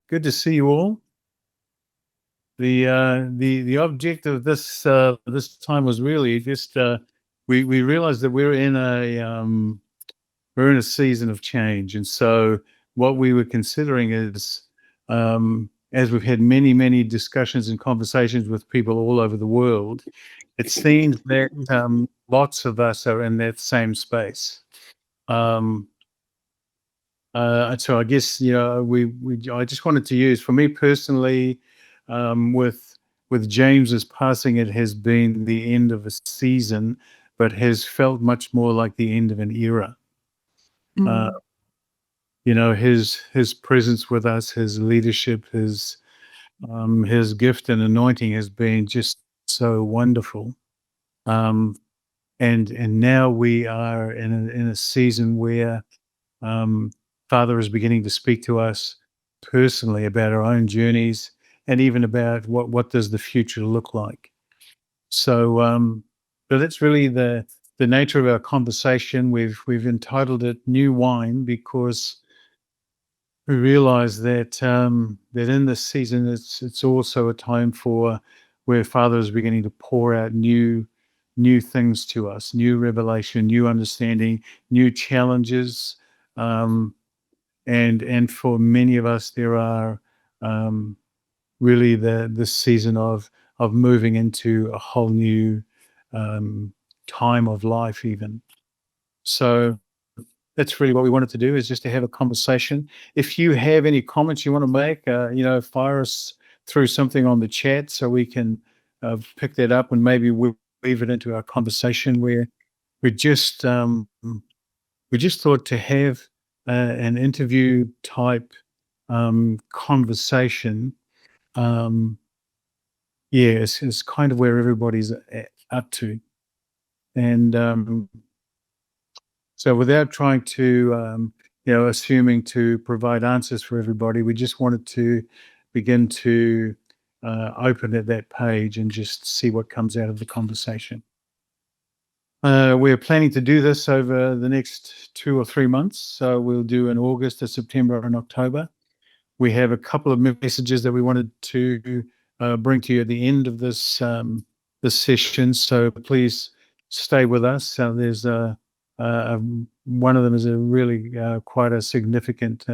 Good to see you all. The object of this time was really just we realized that we're in a season of change, and so what we were considering is, as we've had many discussions and conversations with people all over the world, it seems that lots of us are in that same space. Um, so I guess, I just wanted to use, for me personally, with James's passing, it has been the end of a season, but has felt much more like the end of an era. Uh, Mm. his presence with us, his leadership, his gift and anointing has been just so wonderful. Um, and now we are in a season where um, Father is beginning to speak to us personally about our own journeys and even about what does the future look like. So that's really the nature of our conversation. We've entitled it "New Wine" because we realize that in this season it's also a time for where Father is beginning to pour out new things to us, new revelation, new understanding, new challenges. Um, and for many of us, there are um, really the season of moving into a whole new um, time of life, even. So that's really what we wanted to do, is just to have a conversation. If you have any comments you want to make, fire us through something on the chat so we can pick that up and maybe we'll weave it into our conversation. Where we just we just thought to have an interview type conversation. Um, yeah, it's kind of where everybody's up to. And so without trying to, assuming to provide answers for everybody, we just wanted to begin to open at that page and just see what comes out of the conversation. We're planning to do this over the next 2 or 3 months. So we'll do in August, September, and October. We have a couple of messages that we wanted to bring to you at the end of this session. So please stay with us. There's one of them is a really quite a significant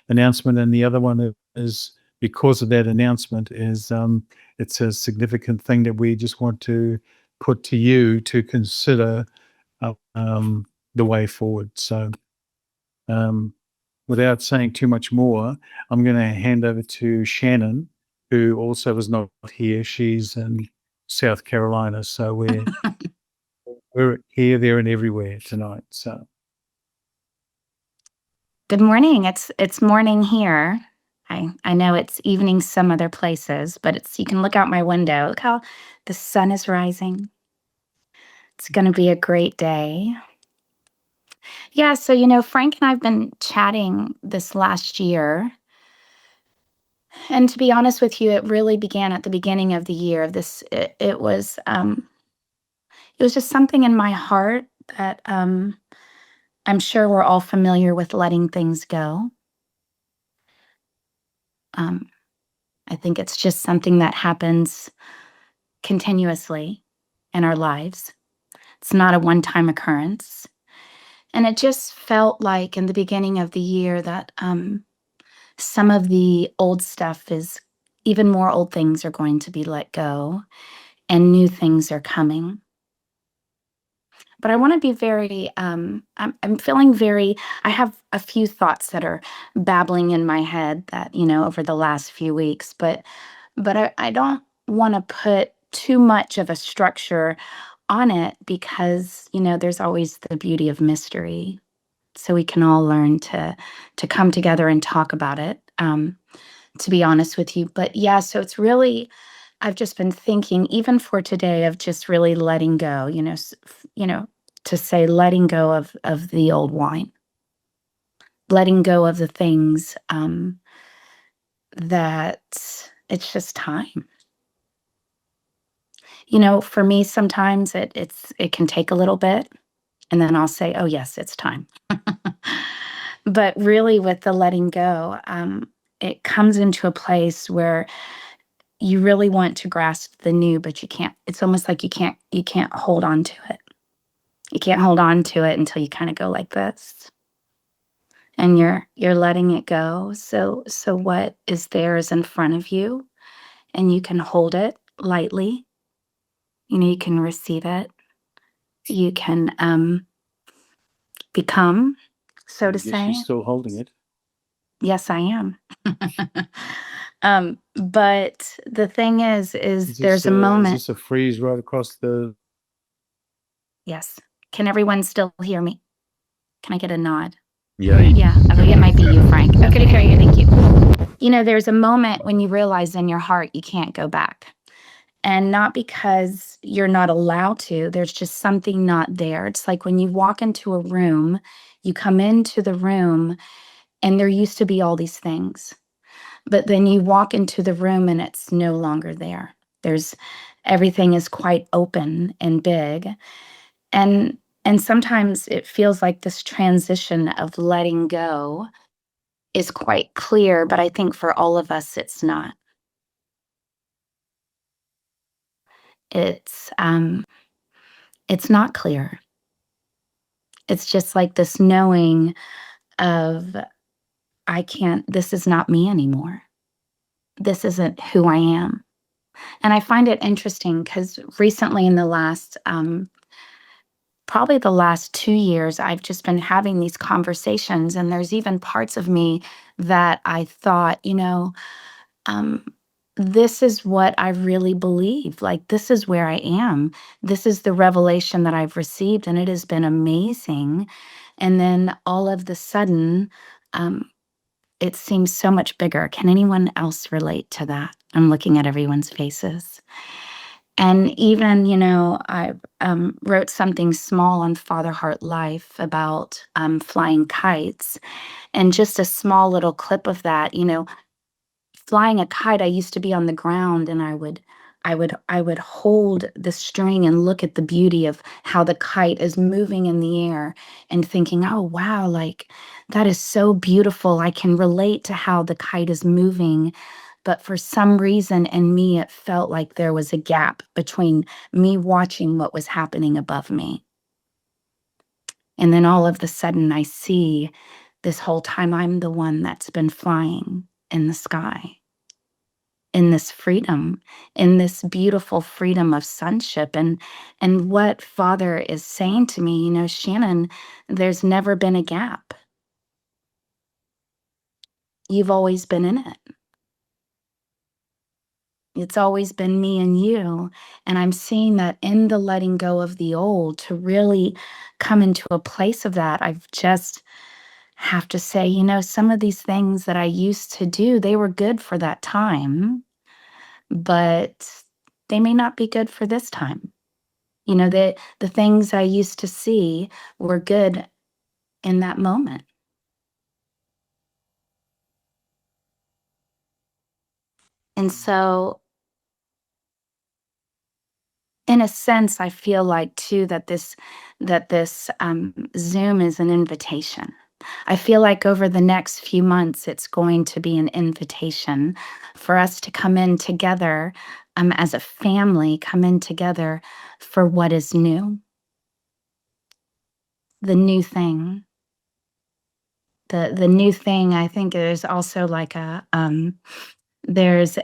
announcement, and the other one is, because of that announcement, is it's a significant thing that we just want to put to you to consider the way forward. So. Um, Without saying too much more, I'm going to hand over to Shannon, who also is not here. She's in South Carolina, so we're here, there, and everywhere tonight. So Good morning. It's morning here. I know it's evening some other places, but it's you can look out my window. Look how the sun is rising. It's going to be a great day. Yeah, so Frank and I've been chatting this last year. And to be honest with you, it really began at the beginning of the year. It was just something in my heart that I'm sure we're all familiar with letting things go. Um, I think it's just something that happens continuously in our lives. It's not a one-time occurrence. And it just felt like in the beginning of the year that some of the old stuff is, even more old things are going to be let go and new things are coming. But I want to be very, I'm feeling very, I have a few thoughts that are babbling in my head that, over the last few weeks, but I don't want to put too much of a structure on it because, there's always the beauty of mystery. So we can all learn to come together and talk about it, to be honest with you. But yeah, so it's really, I've just been thinking, even for today, of just really letting go, to say letting go of the old wine, letting go of the things that it's just time. For me, sometimes it can take a little bit, and then I'll say, "Oh yes, it's time." But really, with the letting go, it comes into a place where you really want to grasp the new, but you can't. It's almost like you can't hold on to it. You can't hold on to it until you kind of go like this, and you're letting it go. So what is there is in front of you, and you can hold it lightly. You can receive it. You can become, so I to guess say. she's still holding it. Yes, I am. But the thing is there's a Is moment. this a freeze right across the? Yes. Can everyone still hear me? Can I get a nod? Yeah. Yeah. Okay, it might be you, Frank. Okay, great. Thank you. There's a moment when you realize in your heart you can't go back. And not because you're not allowed to, there's just something not there. It's like when you walk into a room, you come into the room and there used to be all these things. But then you walk into the room and it's no longer there. There's everything is quite open and big. And sometimes it feels like this transition of letting go is quite clear, but I think for all of us it's not. It's it's not clear. It's just like this knowing of I can't, this is not me anymore. This isn't who I am. And I find it interesting because recently in the last probably the last 2 years, I've just been having these conversations, and there's even parts of me that I thought, um, this is what I really believe. Like, this is where I am. This is the revelation that I've received, and it has been amazing. And then all of the sudden, um, it seems so much bigger. Can anyone else relate to that? I'm looking at everyone's faces. And even, I wrote something small on Fatherheart Life about flying kites, and just a small little clip of that. Flying a kite, I used to be on the ground, and I would hold the string and look at the beauty of how the kite is moving in the air, and thinking, oh wow, like that is so beautiful. I can relate to how the kite is moving. But for some reason in me, it felt like there was a gap between me watching what was happening above me. And then all of the sudden, I see this whole time I'm the one that's been flying in the sky, in this freedom, in this beautiful freedom of sonship. And what Father is saying to me, Shannon, there's never been a gap. You've always been in it. It's always been me and you. And I'm seeing that in the letting go of the old, to really come into a place of that, I've just have to say, some of these things that I used to do, they were good for that time, but they may not be good for this time. The things I used to see were good in that moment. And so, in a sense, I feel like too that this Zoom is an invitation. I feel like over the next few months, it's going to be an invitation for us to come in together, as a family, come in together for what is new, the new thing. The new thing, I think there's also like there's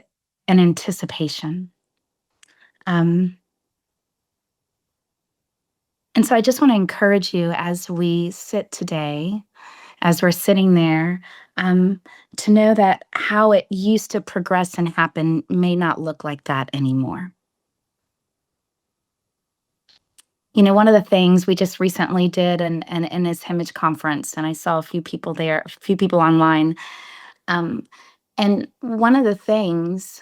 an anticipation. Um, and so I just want to encourage you as we sit today, as we're sitting there, um, to know that how it used to progress and happen may not look like that anymore. One of the things we just recently did in this image conference, and I saw a few people there, a few people online. And one of the things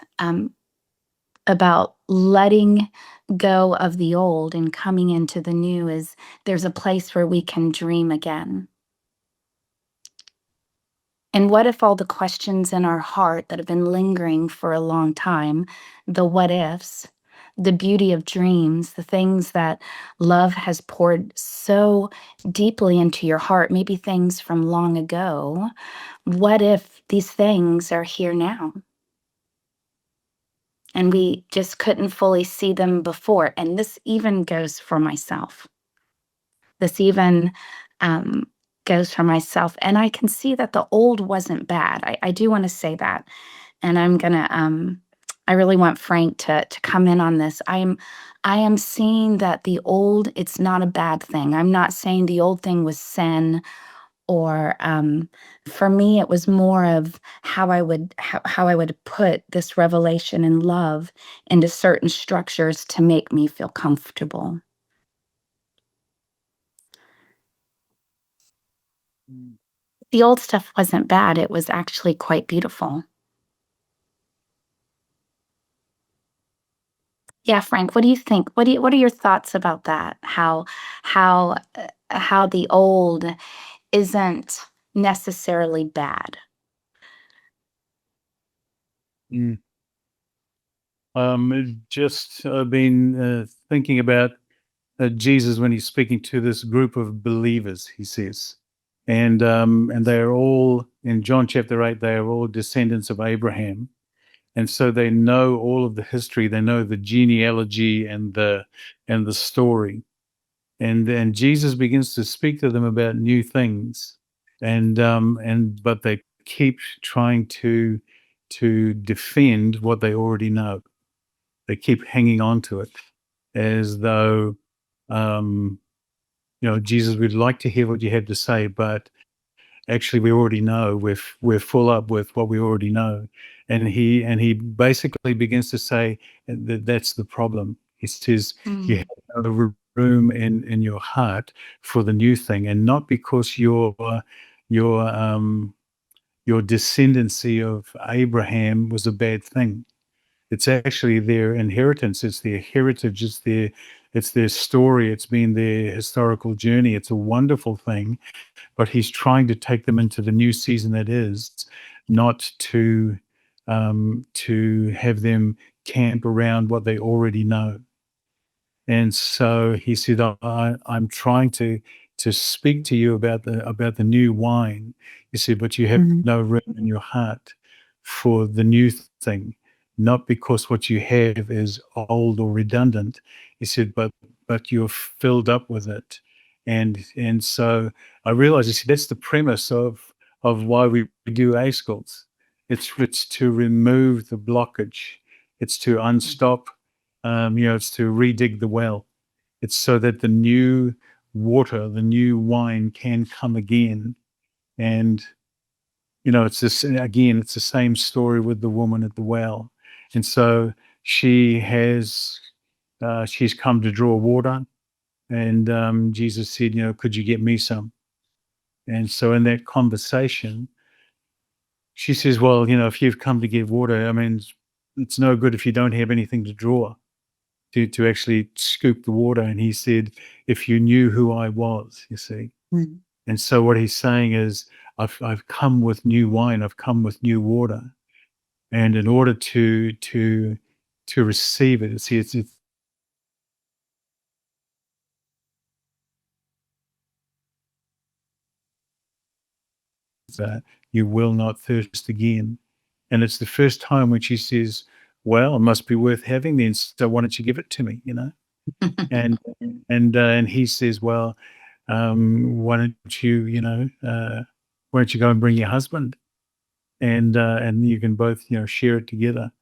about letting go of the old and coming into the new is there's a place where we can dream again. And what if all the questions in our heart that have been lingering for a long time, the what ifs, the beauty of dreams, the things that love has poured so deeply into your heart, maybe things from long ago, what if these things are here now. And we just couldn't fully see them before. And this even goes for myself. This even goes for myself. And I can see that the old wasn't bad. I do want to say that. And I really want Frank to come in on this. I am seeing that the old, it's not a bad thing. I'm not saying the old thing was sin, or for me it was more of how I would put this revelation and love into certain structures to make me feel comfortable. The old stuff wasn't bad, it was actually quite beautiful. Yeah, Frank, what do you think? What are your thoughts about that? How the old isn't necessarily bad. Mm. Just been thinking about Jesus when he's speaking to this group of believers, he says. And they are all, in John chapter 8, they are all descendants of Abraham. And so they know all of the history, they know the genealogy and the story. And Jesus begins to speak to them about new things. And but they keep trying to defend what they already know. They keep hanging on to it as though um, Jesus, we'd like to hear what you have to say, but actually we already know. We're full up with what we already know. And he basically begins to say that that's the problem. He says you Mm, have no room in your heart for the new thing, and not because your your descendancy of Abraham was a bad thing. It's actually their inheritance. It's their heritage. It's their story. It's been their historical journey. It's a wonderful thing, but he's trying to take them into the new season that is, not to have them camp around what they already know. And so he said, I'm trying to speak to you about the new wine. He said, but you have mhm, no room in your heart for the new thing, not because what you have is old or redundant. He said, but you're filled up with it. And so I realized, he said, that's the premise of why we do A schools. It's to remove the blockage. It's to unstop, it's to redig the well. It's so that the new water, the new wine can come again. And, it's this, again, it's the same story with the woman at the well. And so she's come to draw water. And Jesus said, could you get me some? And so in that conversation, she says, well, if you've come to get water, I mean, it's no good if you don't have anything to draw. To actually scoop the water. And he said, if you knew who I was, you see. mm, And so what he's saying is, I've come with new wine, I've come with new water. And in order to receive it, see, it's that you will not thirst again. And it's the first time when she says, well, it must be worth having then. So why don't you give it to me, And and he says, well, why don't you, why don't you go and bring your husband, and you can both, share it together.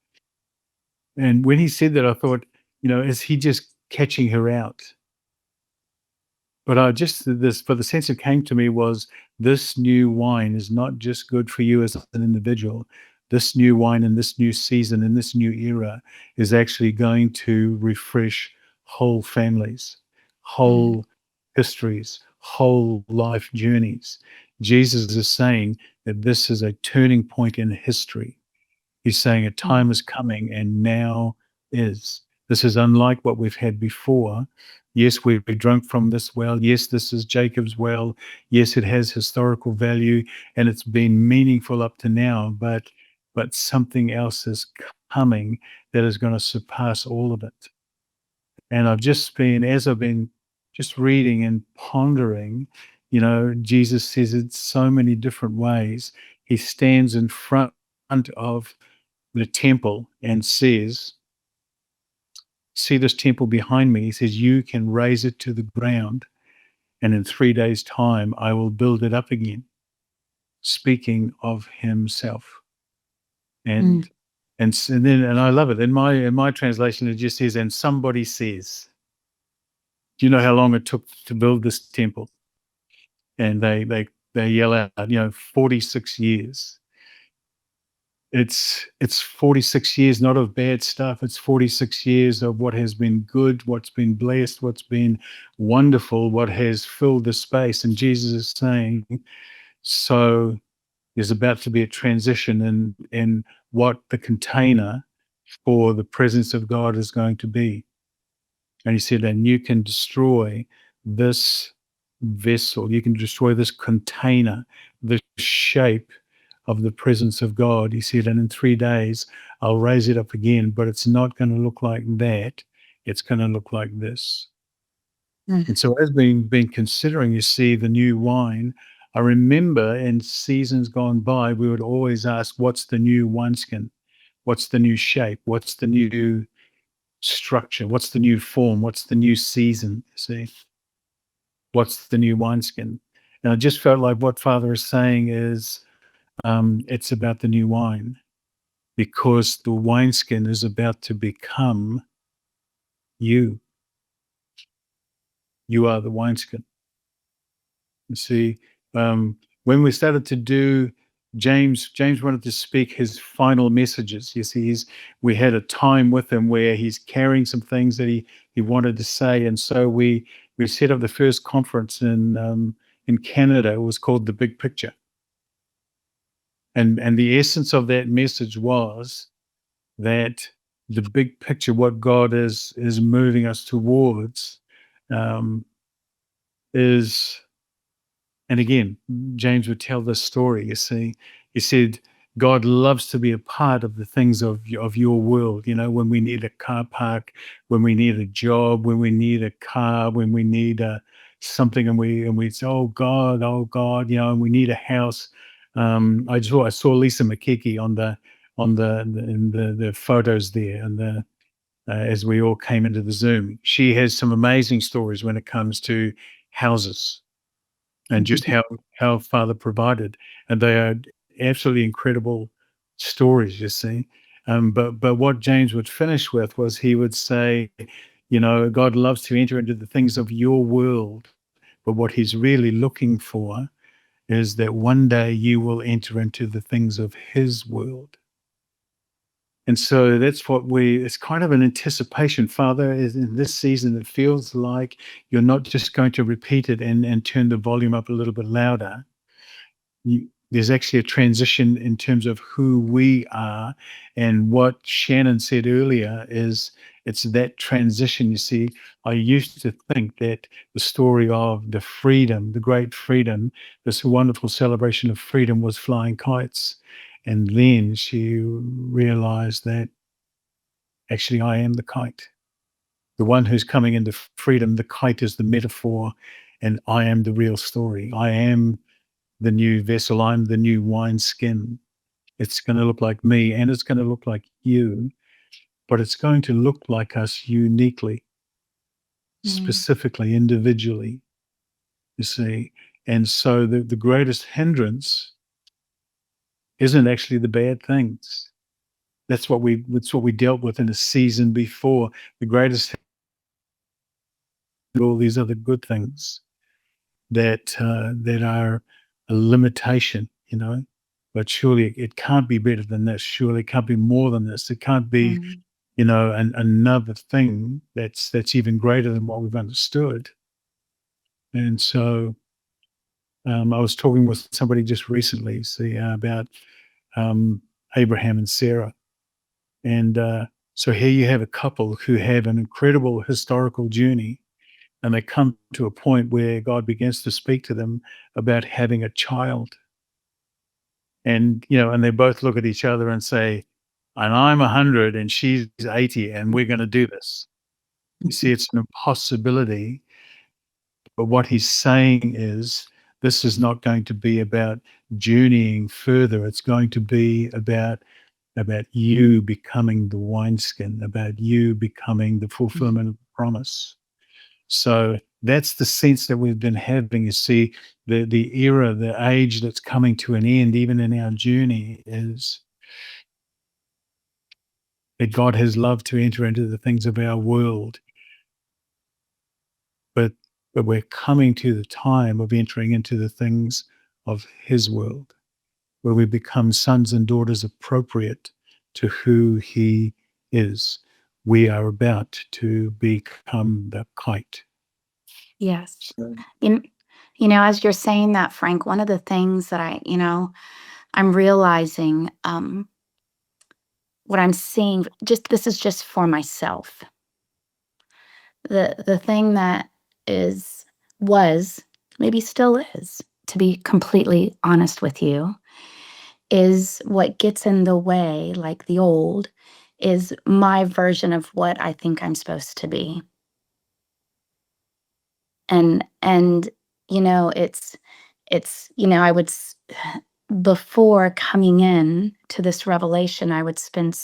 And when he said that, I thought, is he just catching her out? But I just this, but the sense that came to me was, this new wine is not just good for you as an individual. This new wine in this new season, in this new era, is actually going to refresh whole families, mm, whole histories, whole life journeys. Jesus is saying that this is a turning point in history. He's saying a mm, time is coming, and now is. This is unlike what we've had before. Yes, we've drunk from this well. Yes, this is Jacob's well. Yes, it has historical value, and it's been meaningful up to now, but something else is coming that is going to surpass all of it. And as I've been just reading and pondering, Jesus says it so many different ways. he stands in front of the temple and says, "See this temple behind me?" He says, "You can raze it to the ground, and in 3 days' time, I will build it up again," speaking of himself. Mm. And I love it. In my translation, it just says, "And somebody says." Do you know how long it took to build this temple? And they yell out, 46 years. It's 46 years, not of bad stuff. It's 46 years of what has been good, what's been blessed, what's been wonderful, what has filled the space. And Jesus is saying, so there's about to be a transition in what the container for the presence of God is going to be. And he said, and you can destroy this vessel, you can destroy this container, the shape of the presence of God. He said, and in 3 days, I'll raise it up again, but it's not going to look like that. It's going to look like this. Mm. And so, as been considering, you see, the new wine, I remember in seasons gone by, we would always ask, what's the new wineskin? What's the new shape? What's the new structure? What's the new form? What's the new season? You see, what's the new wineskin? And I just felt like what Father is saying is, it's about the new wine, because the wineskin is about to become you. You are the wineskin. You see, when we started to do James wanted to speak his final messages. You see, we had a time with him where he's carrying some things that he wanted to say, and so we set up the first conference in Canada. It was called The Big Picture, and the essence of that message was that the big picture, what God is moving us towards, um, is, and again, James would tell this story. You see, he said, God loves to be a part of the things of your world. You know, when we need a car park, when we need a job, when we need a car, when we need something, and we say, oh God, and we need a house. I saw Lisa McKeeke on the photos there, and as we all came into the Zoom. She has some amazing stories when it comes to houses and just how Father provided, and they are absolutely incredible stories, you see. But what James would finish with was, he would say, God loves to enter into the things of your world, but what he's really looking for is that one day you will enter into the things of his world. And so that's what it's kind of an anticipation. Father, is in this season, it feels like you're not just going to repeat it and turn the volume up a little bit louder. There's actually a transition in terms of who we are. And what Shannon said earlier is, it's that transition. You see, I used to think that the story of the freedom, the great freedom, this wonderful celebration of freedom, was flying kites. And then she realized that actually I am the kite. The one who's coming into freedom, the kite is the metaphor, and I am the real story. I am the new vessel. I'm the new wineskin. It's going to look like me, and it's going to look like you, but it's going to look like us uniquely, Mm. specifically, individually, you see. And so the greatest hindrance isn't actually the bad things. That's what we dealt with in a season before. The greatest, all these other good things that are a limitation, But surely it can't be better than this. Surely it can't be more than this. It can't be, Mm. another thing that's even greater than what we've understood. And so, I was talking with somebody just recently, see, about um, Abraham and Sarah, and so here you have a couple who have an incredible historical journey, and they come to a point where God begins to speak to them about having a child. And they both look at each other and say, and I'm 100 and she's 80 and we're going to do this. You see, it's an impossibility. But what he's saying is This is not going to be about journeying further. It's going to be about you becoming the wineskin, about you becoming the fulfillment of the promise. So that's the sense that we've been having. You see, the era, the age that's coming to an end, even in our journey, is that God has loved to enter into the things of our world, but we're coming to the time of entering into the things of His world, where we become sons and daughters appropriate to who He is. We are about to become the kite. Yes. So, You, as you're saying that, Frank, one of the things that I'm realizing, what I'm seeing, just this is just for myself. The thing that is was maybe still is, to be completely honest with you, is what gets in the way, like the old, is my version of what I think I'm supposed to be. And I would before coming in to this revelation, I would spend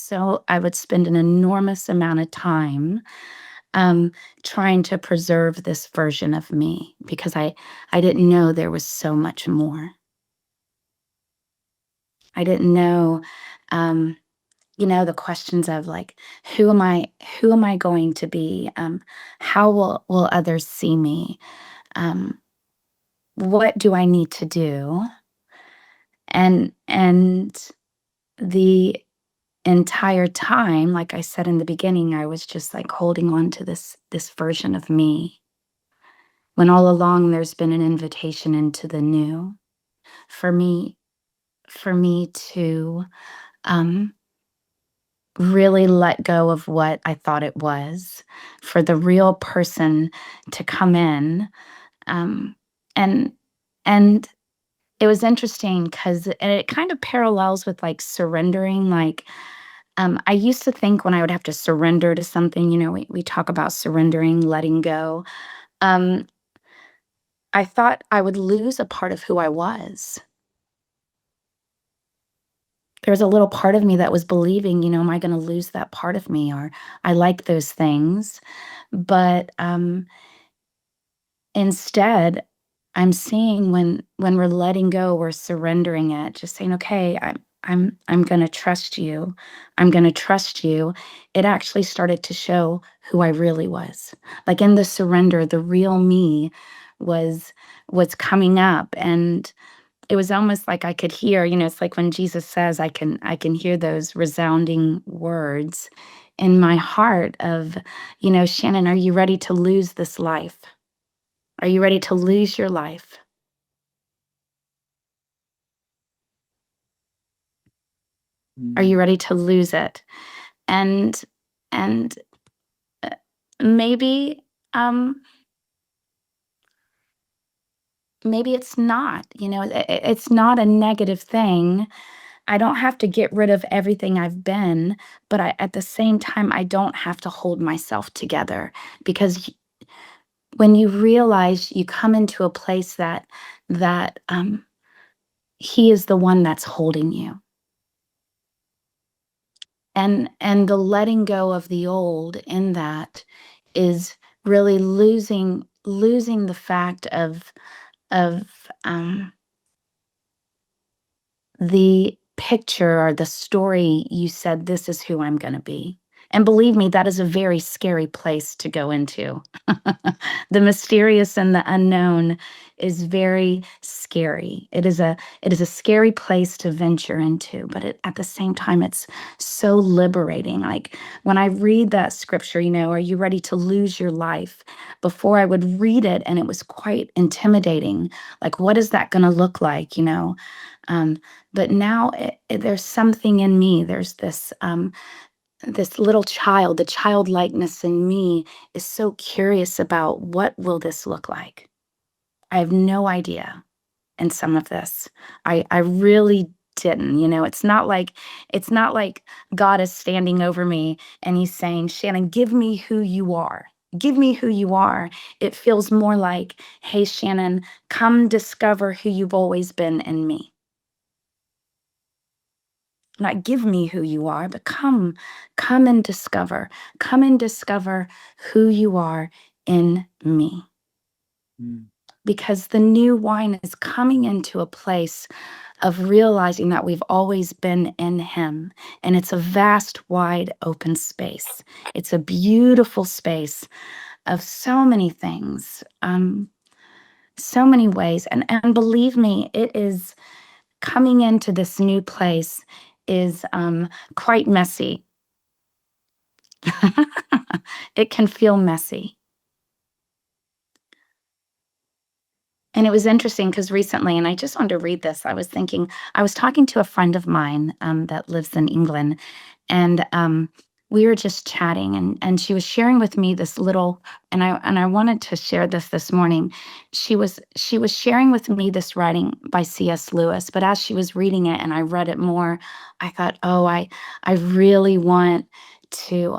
an enormous amount of time um trying to preserve this version of me, because I didn't know there was so much more. I didn't know, um the questions of, like, who am I going to be, how will others see me, um what do I need to do, and the entire time, like I said in the beginning, I was just like holding on to this version of me, when all along there's been an invitation into the new, for me to um really let go of what I thought it was, for the real person to come in. um and and it was interesting, because it kind of parallels with, like, surrendering. Like, I used to think when I would have to surrender to something, we talk about surrendering, letting go. Um, I thought I would lose a part of who I was. There was a little part of me that was believing, am I going to lose that part of me? Or I like those things. But instead, I'm seeing, when we're letting go, we're surrendering it, just saying, okay, I'm gonna trust you. I'm gonna trust you. It actually started to show who I really was. Like, in the surrender, the real me was was coming up, and it was almost like I could hear, it's like when Jesus says, I can hear those resounding words in my heart of, Shannon, are you ready to lose this life? Are you ready to lose your life? Are you ready to lose it? And and uh, maybe um maybe it's not, it's not a negative thing. I don't have to get rid of everything I've been, but at the same time, I don't have to hold myself together, because when you realize, you come into a place that he is the one that's holding you. And the letting go of the old in that is really losing the fact of um the picture or the story you said, "This is who I'm gonna be." And believe me, that is a very scary place to go into. The mysterious and the unknown is very scary. It is a scary place to venture into, but at the same time, it's so liberating. Like, when I read that scripture, "Are you ready to lose your life?" Before, I would read it, and it was quite intimidating. Like, what is that gonna look like, Um, but now, there's something in me. There's this little child, the childlikeness in me is so curious about, what will this look like? I have no idea in some of this. I really didn't. It's not like God is standing over me and he's saying, "Shannon, give me who you are." Give me who you are. It feels more like, hey, Shannon, come discover who you've always been in me. Not give me who you are, but come and discover. Come and discover who you are in me. Because the new wine is coming into a place of realizing that we've always been in him. And it's a vast, wide open space. It's a beautiful space of so many things, so many ways. And believe me, it is coming into this new place is quite messy. It can feel messy. And it was interesting because recently, and I just wanted to read this, I was thinking, I was talking to a friend of mine that lives in England, and we were just chatting, and she was sharing with me this little, and I wanted to share this morning. She was sharing with me this writing by C.S. Lewis, but as she was reading it and I read it more, I thought, oh, I really want to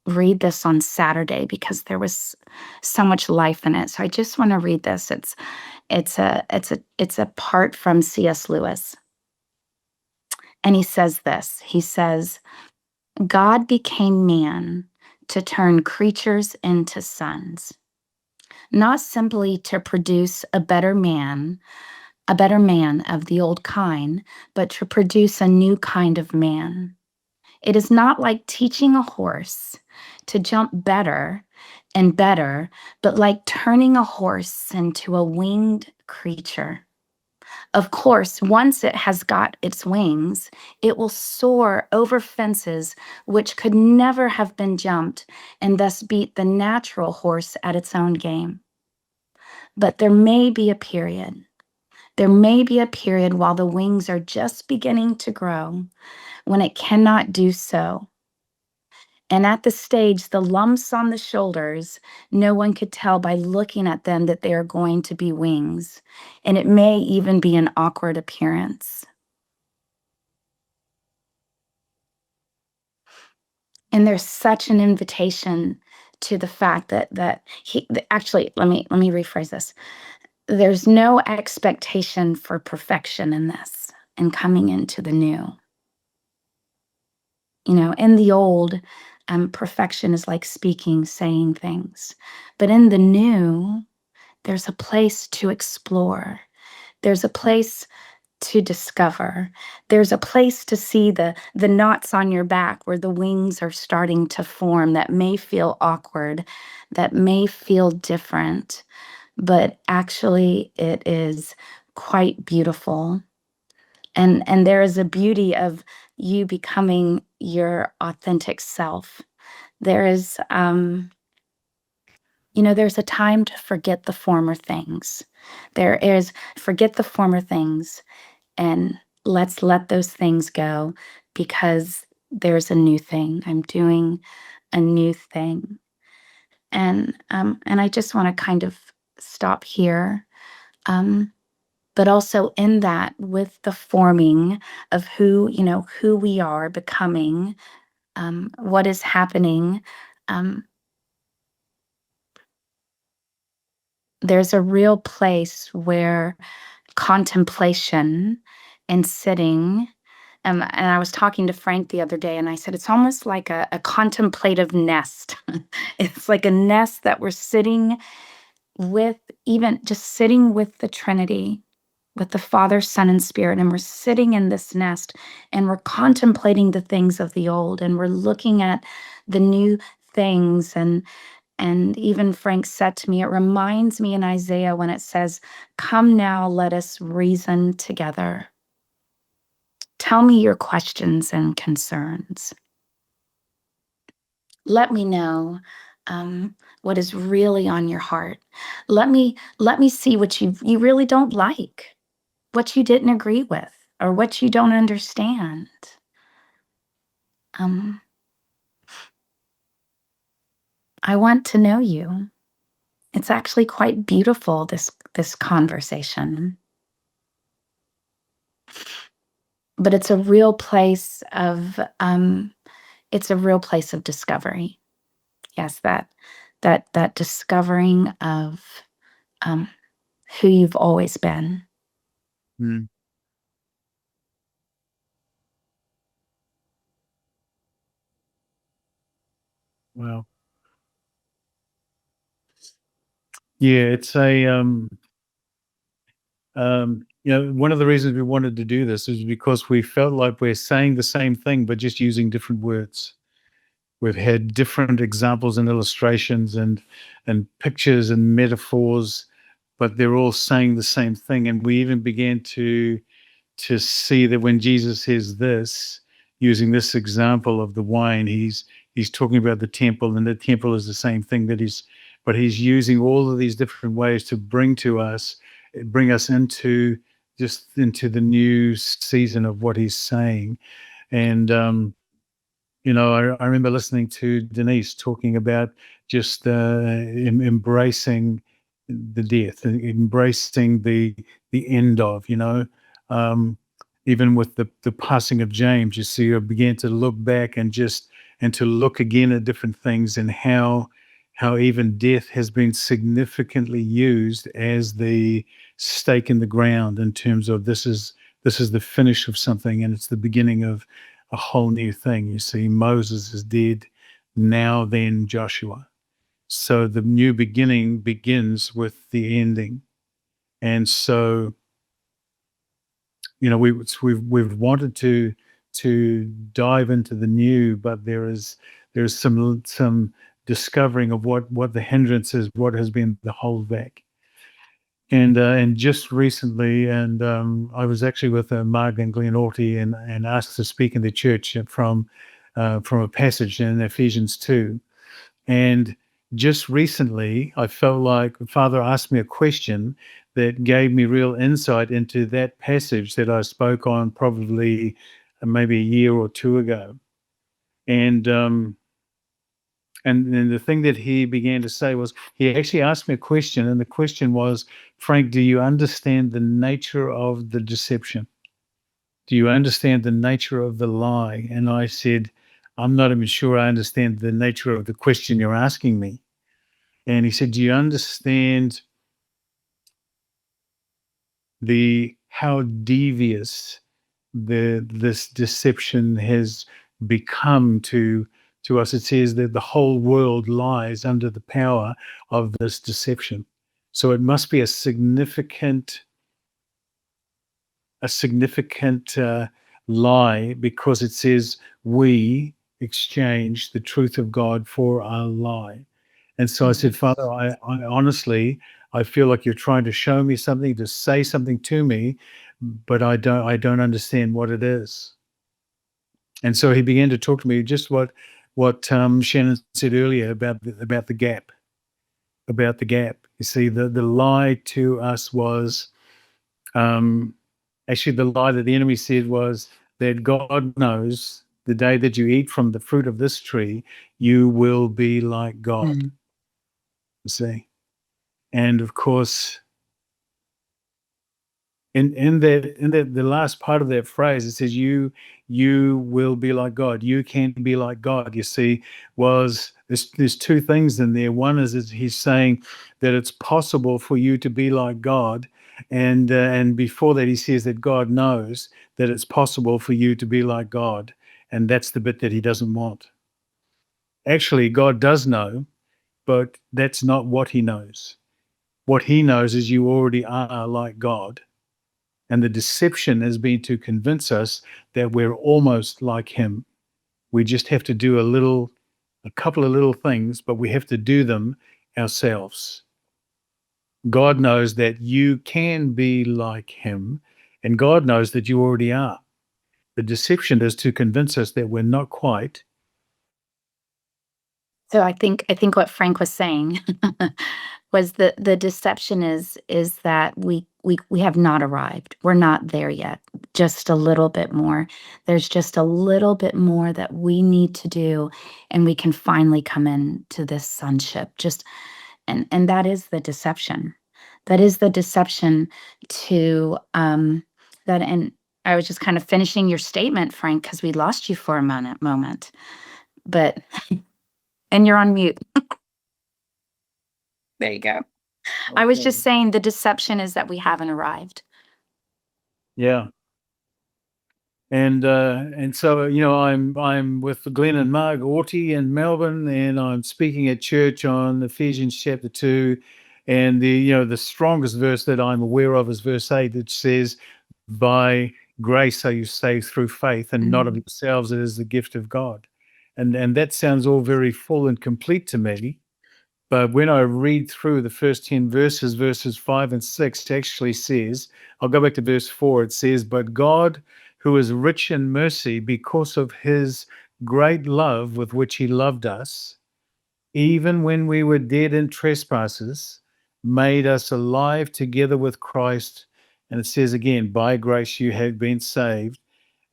read this on Saturday because there was so much life in it. So I just want to read this. It's a part from C.S. Lewis. And he says this. He says, God became man to turn creatures into sons, not simply to produce a better man of the old kind, but to produce a new kind of man. It is not like teaching a horse to jump better and better, but like turning a horse into a winged creature. Of course, once it has got its wings, it will soar over fences which could never have been jumped and thus beat the natural horse at its own game. But there may be a period. There may be a period while the wings are just beginning to grow when it cannot do so. And at the stage, the lumps on the shoulders, no one could tell by looking at them that they are going to be wings. And it may even be an awkward appearance. And there's such an invitation to the fact that actually, let me rephrase this. There's no expectation for perfection in this and coming into the new. In the old, perfection is like speaking, saying things. But in the new, there's a place to explore. There's a place to discover. There's a place to see the knots on your back where the wings are starting to form that may feel awkward, that may feel different, but actually it is quite beautiful. And there is a beauty of you becoming your authentic self. There is, there's a time to forget the former things. There is forget the former things and let's let those things go because there's a new thing. I'm doing a new thing. And I just want to kind of stop here. But also in that, with the forming of who we are becoming, what is happening, there's a real place where contemplation and sitting, and I was talking to Frank the other day, and I said, it's almost like a contemplative nest. It's like a nest that we're sitting with, even just sitting with the Trinity, with the Father, Son, and Spirit, and we're sitting in this nest, and we're contemplating the things of the old, and we're looking at the new things, and even Frank said to me, it reminds me in Isaiah when it says, come now, let us reason together. Tell me your questions and concerns. Let me know what is really on your heart. Let me see what you really don't like, what you didn't agree with, or what you don't understand. I want to know you. It's actually quite beautiful, this conversation. But it's a real place of discovery. Yes, that discovering of um, who you've always been. Mm. Wow. Yeah, it's one of the reasons we wanted to do this is because we felt like we're saying the same thing, but just using different words. We've had different examples and illustrations and pictures and metaphors, but they're all saying the same thing. And we even began to see that when Jesus says this, using this example of the wine, he's talking about the temple, and the temple is the same thing but he's using all of these different ways to bring us into the new season of what he's saying. And I remember listening to Denise talking about just embracing the death, embracing the end of, um, even with the passing of James. You see, I began to look back and to look again at different things, and how even death has been significantly used as the stake in the ground, in terms of this is the finish of something, and it's the beginning of a whole new thing. You see, Moses is dead. Now then Joshua. So the new beginning begins with the ending. And so, we've wanted to dive into the new, but there's some discovering of what the hindrance is, what has been the holdback. And just recently, I was actually with Margaret Glenorty and asked to speak in the church from a passage in Ephesians 2. And just recently, I felt like Father asked me a question that gave me real insight into that passage that I spoke on probably maybe a year or two ago. And then the thing that he began to say was, he actually asked me a question, and the question was, Frank, do you understand the nature of the deception? Do you understand the nature of the lie? And I said, I'm not even sure I understand the nature of the question you're asking me. And he said, do you understand the how devious this deception has become to us? It says that the whole world lies under the power of this deception. So it must be a significant lie, because it says we exchange the truth of God for a lie. And so I said, Yes. Father, I honestly, I feel like you're trying to show me something, to say something to me, but I don't understand what it is. And so he began to talk to me just what Shannon said earlier about the gap. You see, the lie to us was, um, actually, the lie that the enemy said was that God knows the day that you eat from the fruit of this tree, you will be like God. Mm. You see, and of course, in the last part of that phrase, it says you will be like God. You can be like God. You see, there's two things in there. One is he's saying that it's possible for you to be like God, and before that he says that God knows that it's possible for you to be like God, and that's the bit that he doesn't want. Actually, God does know, but that's not what he knows. What he knows is you already are like God. And the deception has been to convince us that we're almost like him. We just have to do a couple of little things, but we have to do them ourselves. God knows that you can be like him, and God knows that you already are. The deception is to convince us that we're not quite. So I think what Frank was saying was the deception is that we have not arrived. We're not there yet. Just a little bit more. There's just a little bit more that we need to do, and we can finally come into this sonship. And that is the deception. That is the deception to that. And I was just kind of finishing your statement, Frank, because we lost you for a moment. But and you're on mute. There you go. I was just Okay. saying the deception is that we haven't arrived. Yeah. And so, I'm with Glenn and Marg Orty in Melbourne, and I'm speaking at church on Ephesians chapter 2. And the strongest verse that I'm aware of is verse 8, that says, by grace are you saved through faith, and not of Mhm. yourselves, it is the gift of God. And that sounds all very full and complete to me. But when I read through the first 10 verses, verses 5 and 6 actually says, I'll go back to verse 4. It says, but God, who is rich in mercy, because of his great love with which he loved us, even when we were dead in trespasses, made us alive together with Christ. And it says again, by grace you have been saved.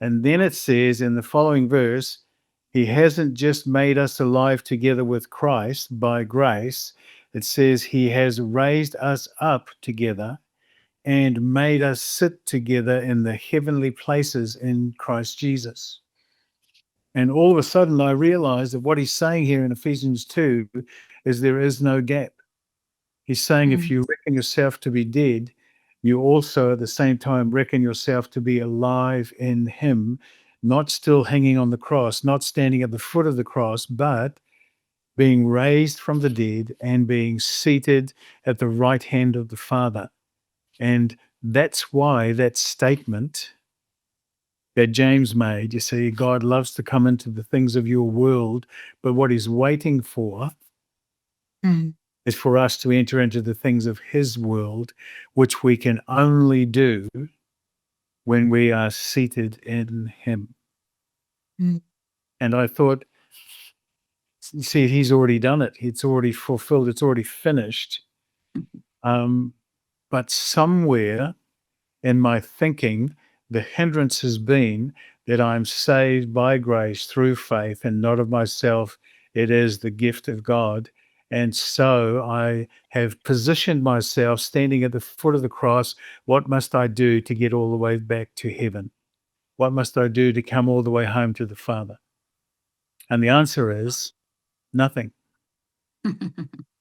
And then it says in the following verse, he hasn't just made us alive together with Christ by grace. It says he has raised us up together and made us sit together in the heavenly places in Christ Jesus. And all of a sudden, I realized that what he's saying here in Ephesians 2 is there is no gap. He's saying if Mhm. you reckon yourself to be dead, you also at the same time reckon yourself to be alive in him, not still hanging on the cross, not standing at the foot of the cross, but being raised from the dead and being seated at the right hand of the Father. And that's why that statement that James made, you see, God loves to come into the things of your world, but what he's waiting for Mhm. is for us to enter into the things of his world, which we can only do when we are seated in him. Mhm. And I thought, you see, he's already done it. It's already fulfilled. It's already finished. Um, but somewhere in my thinking, the hindrance has been that I'm saved by grace through faith and not of myself. It is the gift of God. And so I have positioned myself standing at the foot of the cross. What must I do to get all the way back to heaven? What must I do to come all the way home to the Father? And the answer is nothing,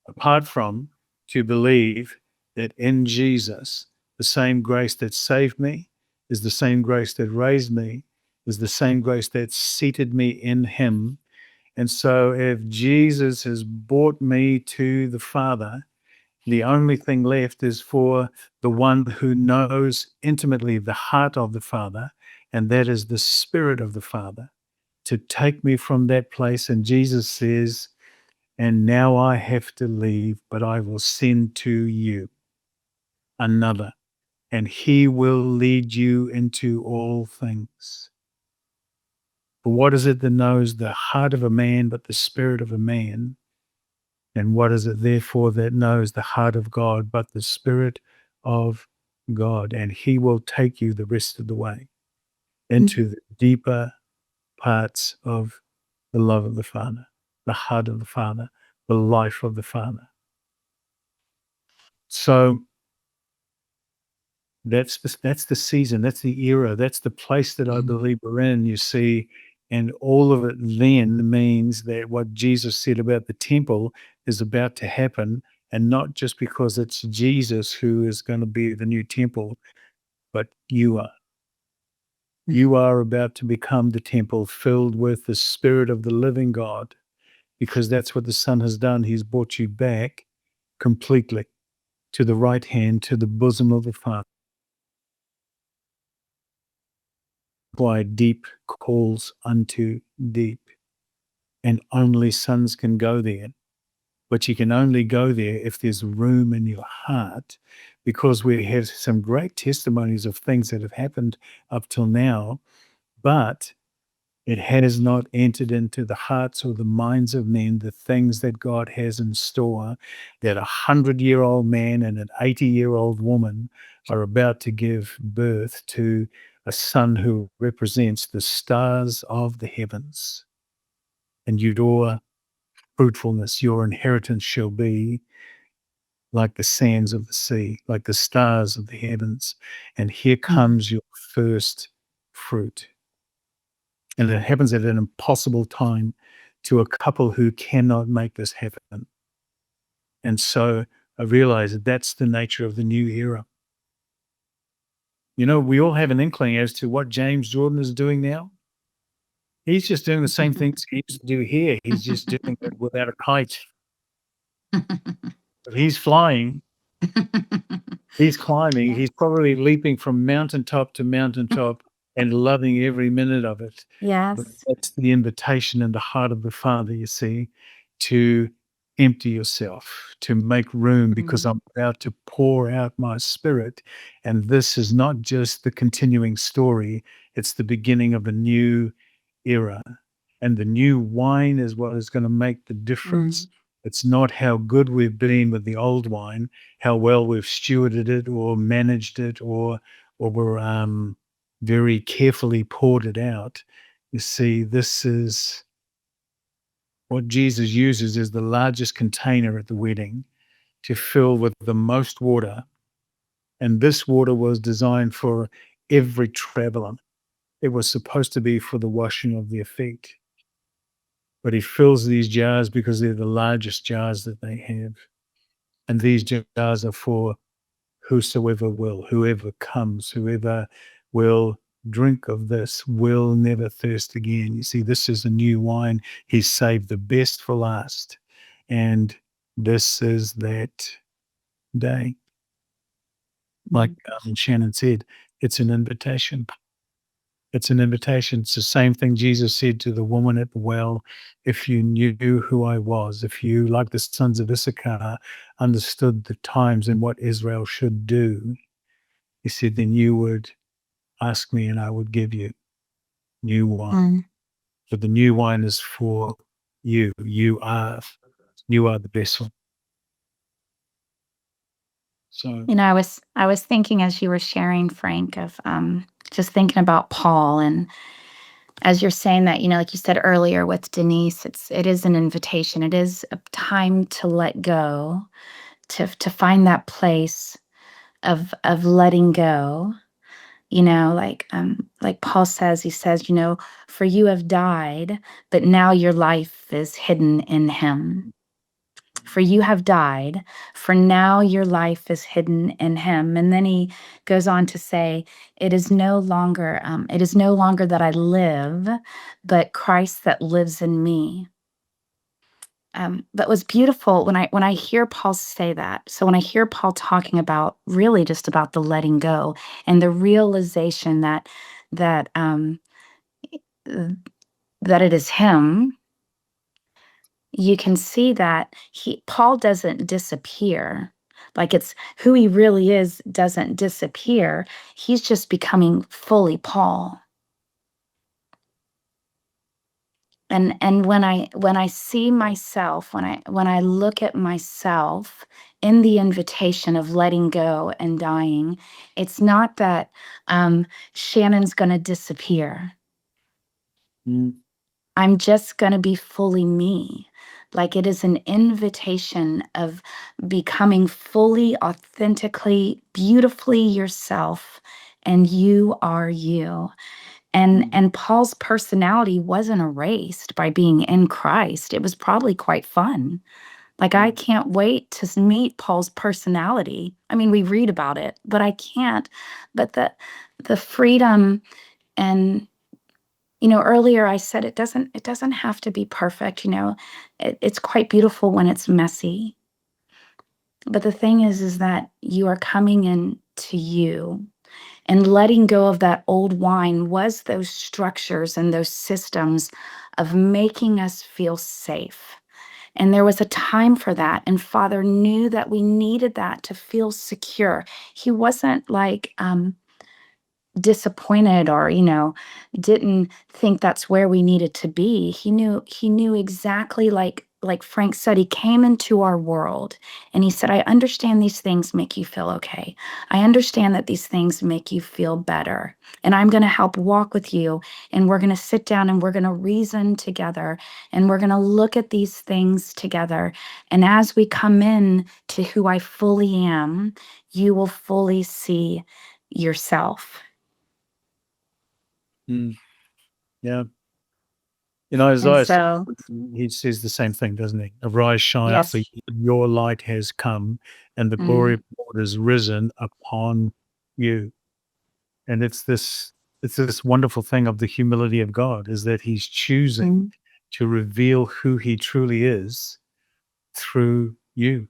apart from to believe that in Jesus, the same grace that saved me is the same grace that raised me, is the same grace that seated me in him. And so if Jesus has brought me to the Father, the only thing left is for the one who knows intimately the heart of the Father, and that is the Spirit of the Father, to take me from that place. And Jesus says, and now I have to leave, but I will send to you another, and he will lead you into all things. For what is it that knows the heart of a man but the spirit of a man? And what is it therefore that knows the heart of God but the spirit of God? And he will take you the rest of the way into the deeper parts of the love of the Father, the heart of the Father, the life of the Father. So that's the season, that's the era, that's the place that I Mhm. believe we're in, you see, and all of it then means that what Jesus said about the temple is about to happen, and not just because it's Jesus who is gonna be the new temple, but you are. You are about to become the temple filled with the Spirit of the living God, because that's what the Son has done. He's brought you back completely to the right hand, to the bosom of the Father. Why deep calls unto deep, and only sons can go there. But you can only go there if there's room in your heart, because we have some great testimonies of things that have happened up till now, but it has not entered into the hearts or the minds of men the things that God has in store, that 100-year-old man and an 80-year-old woman are about to give birth to a son who represents the stars of the heavens. And your fruitfulness, your inheritance shall be like the sands of the sea, like the stars of the heavens. And here Mhm. comes your first fruit. And it happens at an impossible time to a couple who cannot make this happen. And so I realized that that's the nature of the new era. We all have an inkling as to what James Jordan is doing now. He's just doing the same things he used to do here. He's just doing it without a kite. But he's flying, he's climbing, he's probably leaping from mountaintop to mountaintop and loving every minute of it. But Yes. that's the invitation in the heart of the Father, you see, to empty yourself, to make room, because I'm about to pour out my Spirit. And this is not just the continuing story, it's the beginning of a new era. And the new wine is what is going to make the difference. It's not how good we've been with the old wine, how well we've stewarded it or managed it, or we're very carefully poured it out. You see, this is what Jesus uses as the largest container at the wedding to fill with the most water. And this water was designed for every traveler. It was supposed to be for the washing of their feet. But he fills these jars because they're the largest jars that they have. And these jars are for whosoever will, whoever comes, whoever will drink of this will never thirst again. You see, this is a new wine. He's saved the best for last. And this is that day. Like Shannon said, it's an invitation. It's an invitation. It's the same thing Jesus said to the woman at the well. If you knew who I was, if you, like the sons of Issachar, understood the times and what Israel should do, he said, then you would ask me and I would give you new wine. But the new wine is for you. You are the vessel. So I was thinking as you were sharing, Frank, of just thinking about Paul, and as you're saying that, like you said earlier with Denise, it is an invitation. It is a time to let go, to find that place of letting go. Like Paul says, he says, for you have died, but now your life is hidden in him. For you have died, for now your life is hidden in him. And then he goes on to say, it is no longer that I live, but Christ that lives in me. But what's beautiful when I hear Paul say that, so when I hear Paul talking about really just about the letting go and the realization that that it is him, you can see that Paul doesn't disappear. Like, it's who he really is doesn't disappear. He's just becoming fully Paul. And when I see myself, when I look at myself in the invitation of letting go and dying, it's not that Shannon's going to disappear. I'm just going to be fully me. Like, it is an invitation of becoming fully, authentically, beautifully yourself, and you are you. And Paul's personality wasn't erased by being in Christ. It was probably quite fun. Like, I can't wait to meet Paul's personality. I mean, we read about it, but I can't. But the freedom, and earlier I said it doesn't have to be perfect. It's quite beautiful when it's messy. But the thing is that you are coming in to you. And letting go of that old wine was those structures and those systems of making us feel safe. And there was a time for that. And Father knew that we needed that to feel secure. He wasn't like disappointed or didn't think that's where we needed to be. He knew exactly, like Frank said, he came into our world and he said, I understand these things make you feel okay. I understand that these things make you feel better, and I'm going to help walk with you, and we're going to sit down and we're going to reason together, and we're going to look at these things together. And as we come in to who I fully am, you will fully see yourself. Yeah. And Isaiah, so, he says the same thing, doesn't he? Arise, shine, for yes. your light has come, and the glory Mm, of the Lord is risen upon you. And it's this wonderful thing of the humility of God, is that he's choosing mm. to reveal who he truly is through you.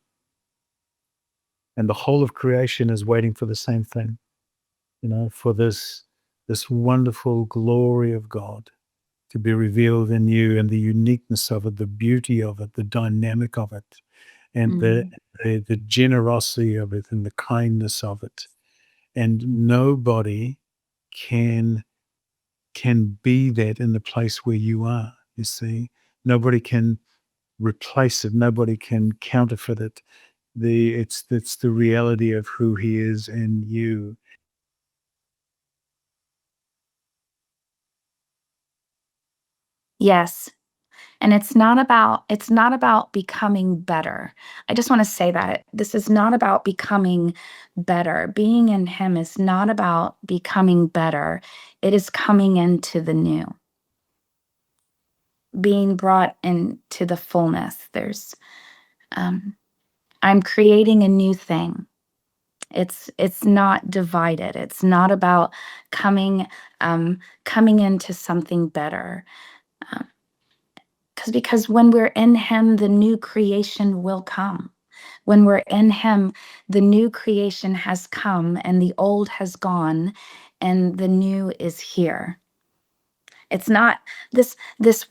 And the whole of creation is waiting for the same thing, for this wonderful glory of God to be revealed in you, and the uniqueness of it, the beauty of it, the dynamic of it, and the Mm. the generosity of it, and the kindness of it. And nobody can be that in the place where you are, you see. Nobody can replace it. Nobody can counterfeit it. It's the reality of who he is in you. Yes. And it's not about becoming better. I just want to say that this is not about becoming better. Being in him is not about becoming better. It is coming into the new, being brought into the fullness. Um, I'm creating a new thing. It's not divided. It's not about coming coming into something better. Um, because when we're in him, the new creation will come. When we're in him, the new creation has come and the old has gone and the new is here. It's not this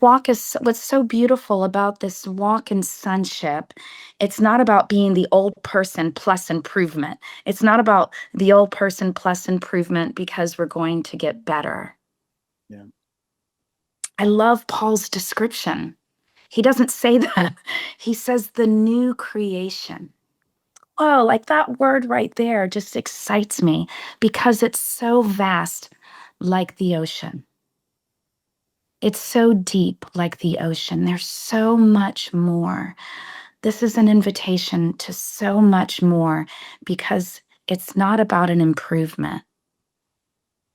walk is what's so beautiful about this walk in sonship. It's not about being the old person plus improvement. It's not about the old person plus improvement because we're going to get better. Yeah. I love Paul's description. He doesn't say that. He says the new creation. Oh, like that word right there just excites me because it's so vast, like the ocean. It's so deep, like the ocean. There's so much more. This is an invitation to so much more because it's not about an improvement.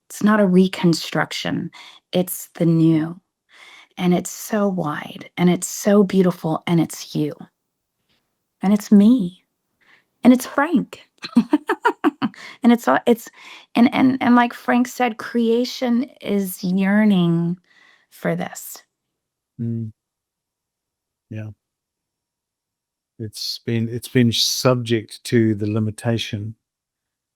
It's not a reconstruction. It's the new. And it's so wide and it's so beautiful and it's you and it's me and it's Frank. And it's and like Frank said, creation is yearning for this. Mm, yeah. It's been subject to the limitation.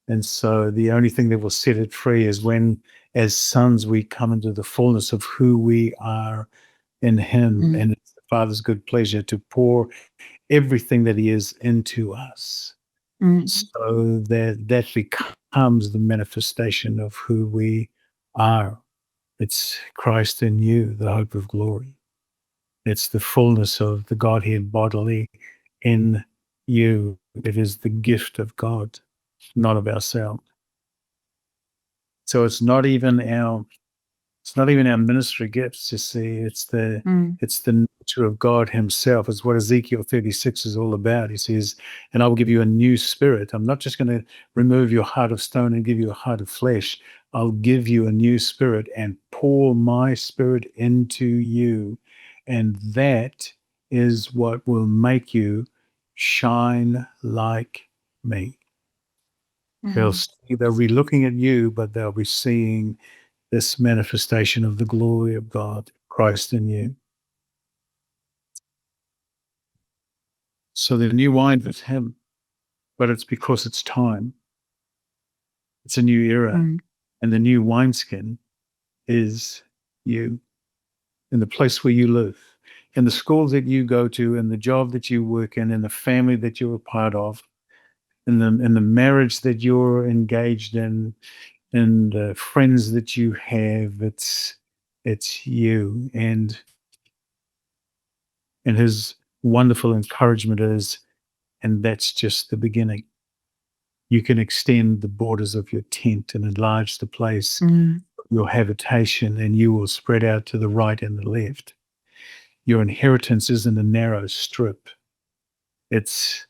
And so the only thing that will set it free is when, as sons, we come into the fullness of who we are in him. Mm, And it's the Father's good pleasure to pour everything that he is into us, mm, so that becomes the manifestation of who we are. It's Christ in you, the hope of glory. It's the fullness of the Godhead bodily in you. It is the gift of God, not of ourselves. So it's not even our ministry gifts, you see. mm, It's the nature of God himself. It's what Ezekiel 36 is all about. He says, and I will give you a new spirit. I'm not just going to remove your heart of stone and give you a heart of flesh. I'll give you a new spirit and pour my spirit into you. And that is what will make you shine like me. mm, They'll be looking at you, but they'll be seeing this manifestation of the glory of God, Christ in you. So the new wine is him, but it's because it's time. It's a new era. mm, And the new wineskin is you, in the place where you live, in the school that you go to, in the job that you work in the family that you're a part of, in the marriage that you're engaged in, the friends that you have. It's you. And his wonderful encouragement is, and that's just the beginning. You can extend the borders of your tent and enlarge the place mm, of your habitation, and you will spread out to the right and the left. Your inheritance isn't a narrow strip. It's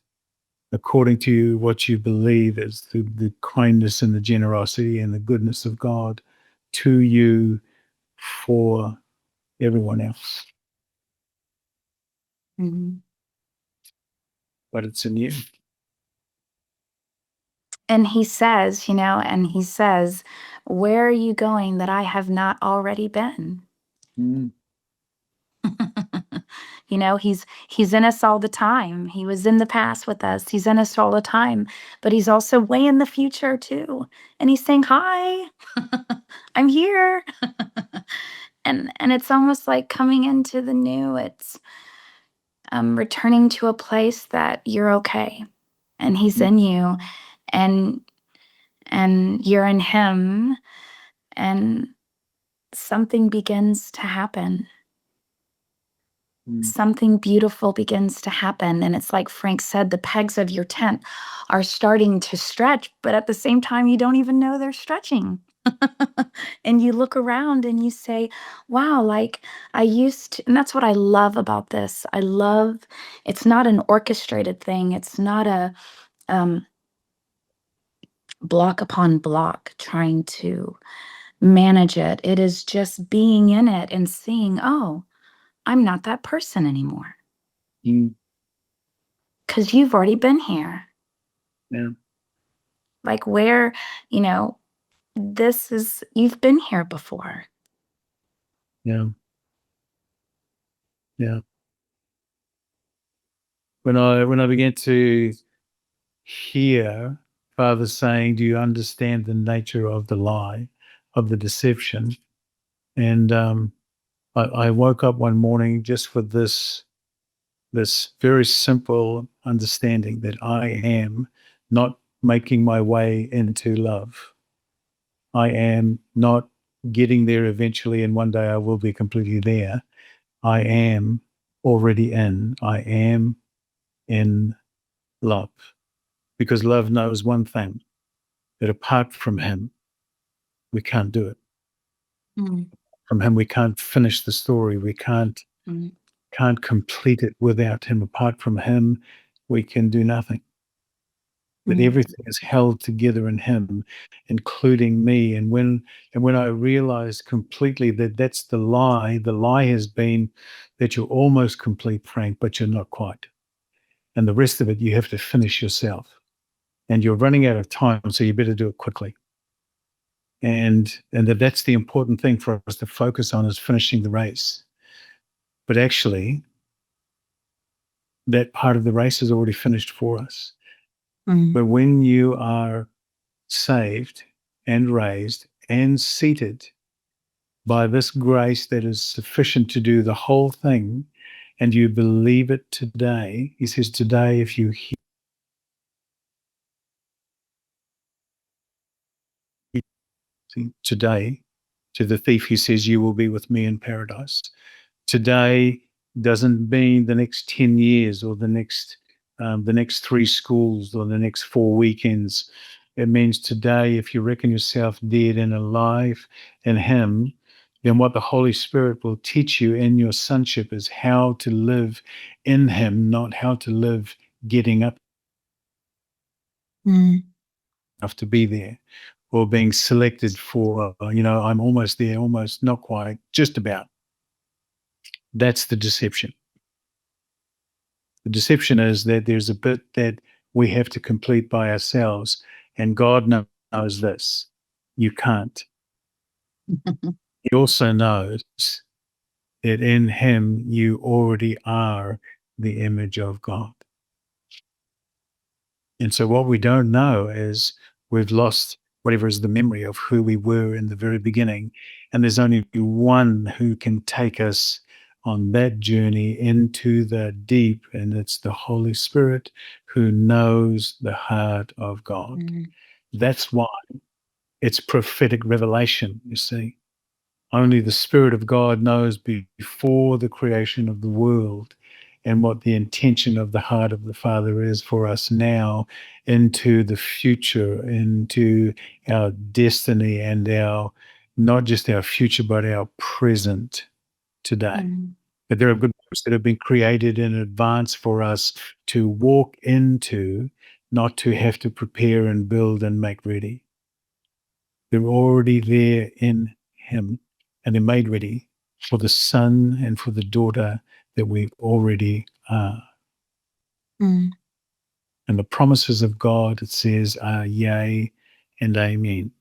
according to what you believe is the kindness and the generosity and the goodness of God to you forever. everyone else. Mhm. But it's in you. And he says, "Where are you going that I have not already been?" Mm, He's in us all the time. He was in the past with us. He's in us all the time, but he's also way in the future too. And he's saying, "Hi, I'm here." And it's almost like coming into the new. It's returning to a place that you're okay, and he's mm, in you, and you're in him, and something begins to happen. mm, Something beautiful begins to happen. And it's like Frank said, the pegs of your tent are starting to stretch, but at the same time, you don't even know they're stretching. And you look around and you say, wow, like I used to, and that's what I love about this. I love it's not an orchestrated thing, it's not a um, block upon block trying to manage it. It is just being in it and seeing, oh, I'm not that person anymore. mm. Because you've already been here. Yeah. Like where, you know, you've been here before. Yeah. Yeah. When I began to hear Father saying, "Do you understand the nature of the lie, of the deception?" And I woke up one morning just with this very simple understanding that I am not making my way into love. I am not getting there eventually, and one day I will be completely there. I am already in. I am in love. Because love knows one thing, that apart from him, we can't do it. Mm, From him, we can't finish the story. We mm, can't complete it without him. Apart from him, we can do nothing. That mm, everything is held together in him, including me. And when I realized completely that that's the lie has been that you're almost complete, Frank, but you're not quite. And the rest of it, you have to finish yourself. And you're running out of time, so you better do it quickly. And that's the important thing for us to focus on is finishing the race. But actually, that part of the race is already finished for us. mm, But when you are saved and raised and seated by this grace that is sufficient to do the whole thing, and you believe it today, he says, today, if you hear today, to the thief, he says, you will be with me in paradise. Today doesn't mean the next 10 years or the next 3 schools or the next 4 weekends. It means today, if you reckon yourself dead and alive in him, then what the Holy Spirit will teach you in your sonship is how to live in him, not how to live getting up mm, enough to be there or being selected for, I'm almost there, almost not quite, just about. That's the deception. The deception is that there's a bit that we have to complete by ourselves, and God knows this. You can't. He also knows that in Him you already are the image of God. And so what we don't know is we've lost whatever is the memory of who we were in the very beginning. And there's only one who can take us on that journey into the deep, and it's the Holy Spirit who knows the heart of God. mm, That's why it's prophetic revelation, you see. Only the Spirit of God knows before the creation of the world and what the intention of the heart of the Father is for us now into the future, into our destiny and our, not just our future, but our present today. mm, That there are good works that have been created in advance for us to walk into, not to have to prepare and build and make ready. They're already there in Him and they're made ready. for the son and for the daughter that we already are. Mm. And the promises of God, it says, are yea and amen.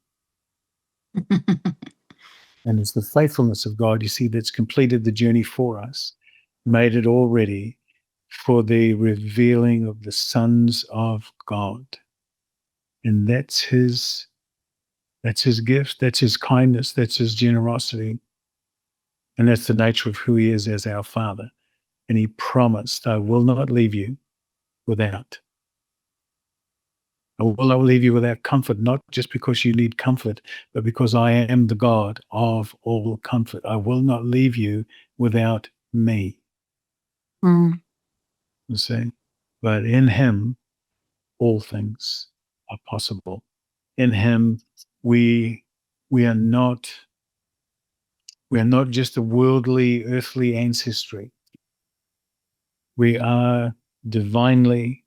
And it's the faithfulness of God, you see, that's completed the journey for us, made it all ready for the revealing of the sons of God. And that's his gift, that's his kindness, that's his generosity. And that's the nature of who he is as our Father. And he promised, I will not leave you without. I will not leave you without comfort, not just because you need comfort, but because I am the God of all comfort. I will not leave you without me. Mm. You see? But in him, all things are possible. In him, we are not just a worldly, earthly ancestry. We are divinely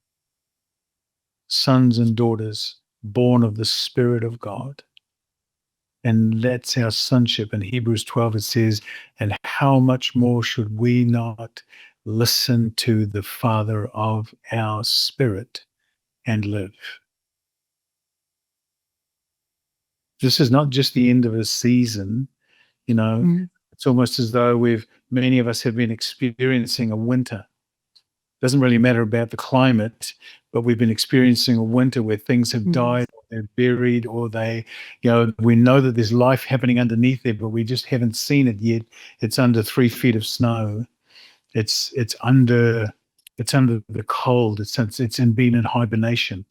sons and daughters born of the Spirit of God. And that's our sonship. In Hebrews 12, it says, and how much more should we not listen to the Father of our spirit and live? This is not just the end of a season, Mm. it's almost as though many of us have been experiencing a winter. Doesn't really matter about the climate, but we've been experiencing a winter where things have died, or they're buried, or we know that there's life happening underneath there, but we just haven't seen it yet. It's under 3 feet of snow. It's under the cold. It's been in hibernation.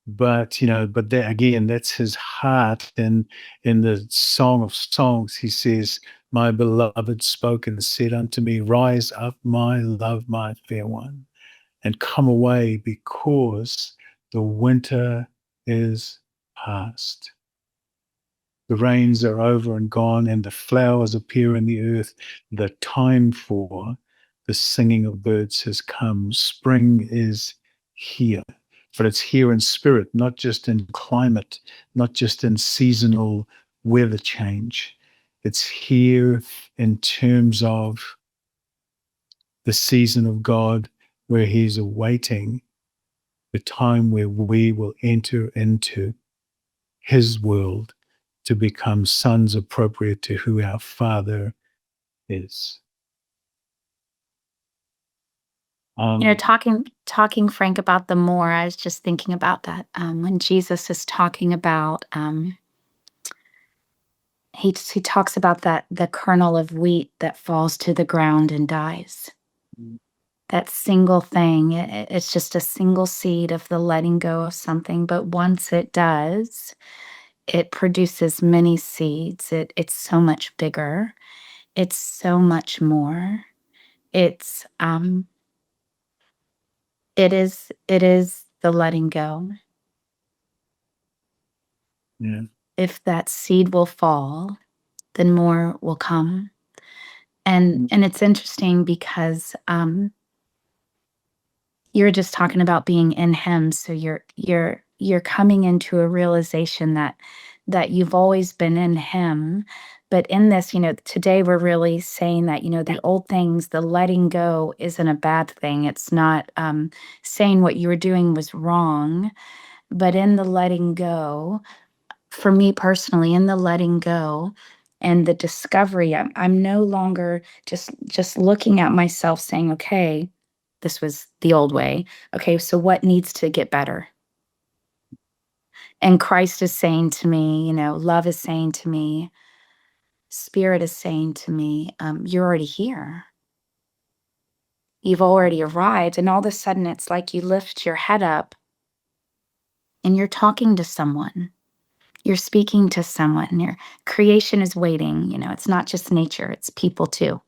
But that again, that's his heart. And in the Song of Songs, he says, "My beloved spoke and said unto me, Rise up, my love, my fair one, and come away, because the winter is past. The rains are over and gone, and the flowers appear in the earth. The time for the singing of birds has come. Spring is here, but it's here in spirit, not just in climate, not just in seasonal weather change. It's here in terms of the season of God, where he's awaiting the time where we will enter into his world to become sons appropriate to who our Father is. Talking Frank about the more, I was just thinking about that when Jesus is talking about he talks about that the kernel of wheat that falls to the ground and dies. That single thing, it's just a single seed of the letting go of something, but once it does, it produces many seeds. It's so much bigger. It's so much more. It's it is the letting go. Yeah. If that seed will fall, then more will come. And it's interesting because you're just talking about being in him, so you're coming into a realization that you've always been in him. But in this, today we're really saying that, the old things, the letting go isn't a bad thing. It's not saying what you were doing was wrong, but in the letting go, for me personally, in the letting go and the discovery, I'm no longer just looking at myself saying, okay, this was the old way. Okay, so what needs to get better? And Christ is saying to me, love is saying to me, spirit is saying to me, you're already here. You've already arrived. And all of a sudden, it's like you lift your head up and you're talking to someone. You're speaking to someone. Your creation is waiting. It's not just nature, it's people too.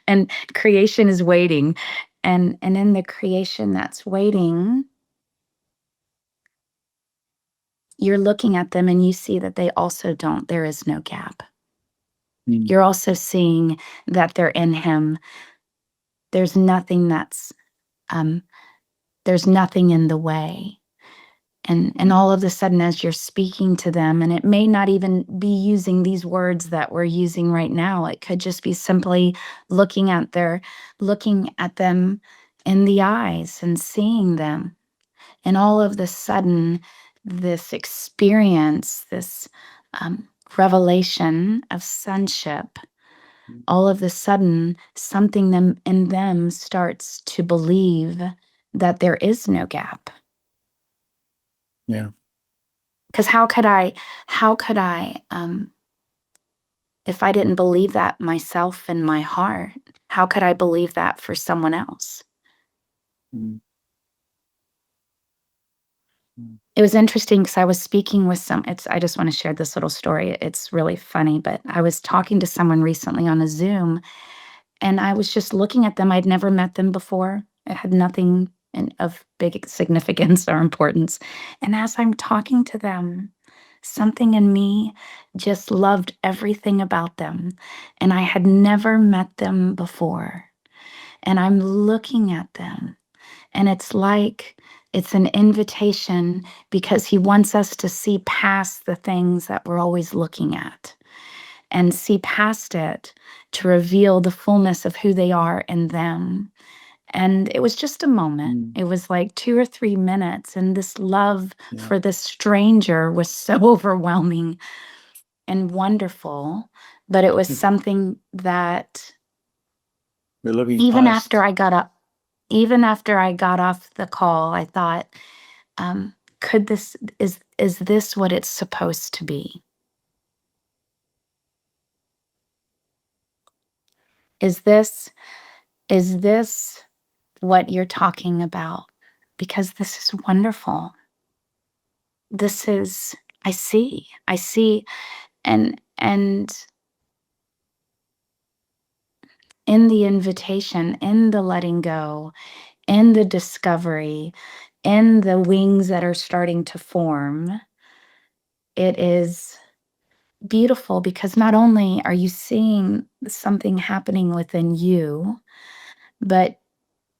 And creation is waiting. And in the creation that's waiting, you're looking at them and you see that they also don't. There is no gap. You're also seeing that they're in him. There's nothing there's nothing in the way. And all of a sudden, as you're speaking to them, and it may not even be using these words that we're using right now, it could just be simply looking at them in the eyes and seeing them. And all of the sudden, this experience, this revelation of sonship, all of the sudden, something in them starts to believe that there is no gap. Yeah. Because how could I, if I didn't believe that myself in my heart, how could I believe that for someone else? Mm. It was interesting because I was speaking with I just want to share this little story. It's really funny, but I was talking to someone recently on a Zoom, and I was just looking at them. I'd never met them before. It had nothing of big significance or importance. And as I'm talking to them, something in me just loved everything about them. And I had never met them before. And I'm looking at them, and it's like it's an invitation because he wants us to see past the things that we're always looking at and see past it to reveal the fullness of who they are in them. And it was just a moment. It was like 2 or 3 minutes, and this love for this stranger was so overwhelming and wonderful. But it was something that We're looking even past. even after I got off the call, I thought, is this what it's supposed to be? Is this what you're talking about? Because this is wonderful. This is, I see, and in the invitation, in the letting go, in the discovery, in the wings that are starting to form, it is beautiful because not only are you seeing something happening within you, but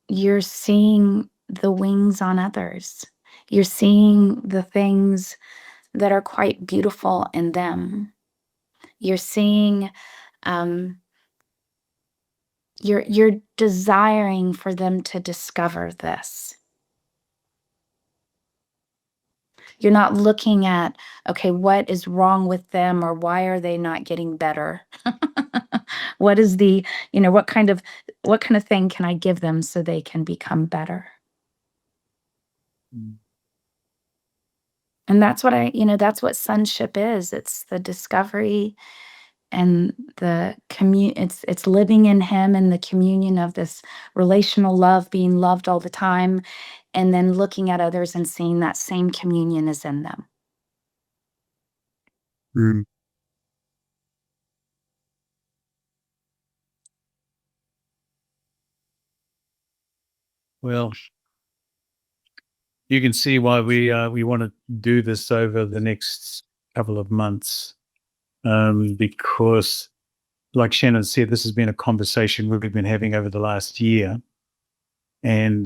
you're seeing the wings on others. You're seeing the things that are quite beautiful in them. You're seeing, you're desiring for them to discover this. You're not looking at, okay, what is wrong with them or why are they not getting better? What is what kind of thing can I give them so they can become better? Mm. And that's what that's what sonship is. It's the discovery and the it's living in him and the communion of this relational love, being loved all the time, and then looking at others and seeing that same communion is in them. Mm. Well, you can see why we want to do this over the next couple of months, because, like Shannon said, this has been a conversation we've been having over the last year, and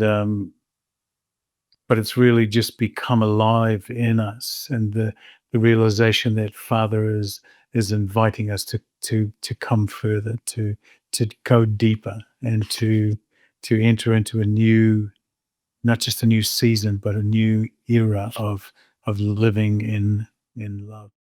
but it's really just become alive in us, and the realization that Father is inviting us to come further, to go deeper, and to enter into a new, not just a new season, but a new era of living in love.